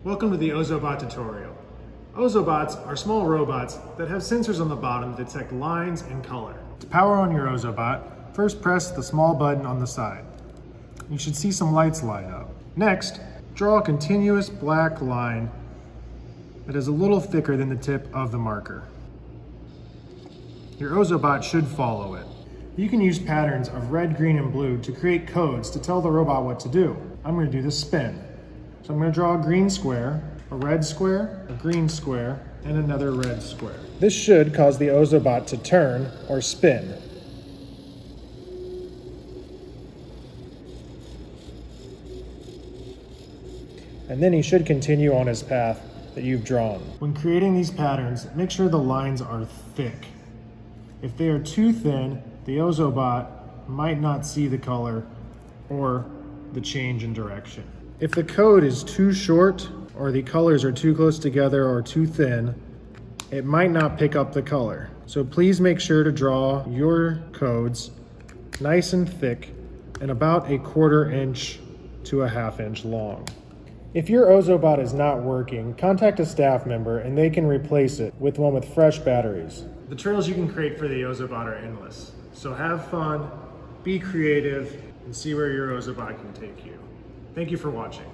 Welcome to the Ozobot tutorial. Ozobots are small robots that have sensors on the bottom that detect lines and color. To power on your Ozobot, first press the small button on the side. You should see some lights light up. Next, draw a continuous black line that is a little thicker than the tip of the marker. Your Ozobot should follow it. You can use patterns of red, green, and blue to create codes to tell the robot what to do. I'm going to do the spin. So I'm going to draw a green square, a red square, a green square, and another red square. This should cause the Ozobot to turn or spin. And then he should continue on his path that you've drawn. When creating these patterns, make sure the lines are thick. If they are too thin, the Ozobot might not see the color or the change in direction. If the code is too short or the colors are too close together or too thin, it might not pick up the color. So please make sure to draw your codes nice and thick and about 1/4 inch to 1/2 inch long. If your Ozobot is not working, contact a staff member and they can replace it with one with fresh batteries. The trails you can create for the Ozobot are endless. So have fun, be creative, and see where your Ozobot can take you. Thank you for watching.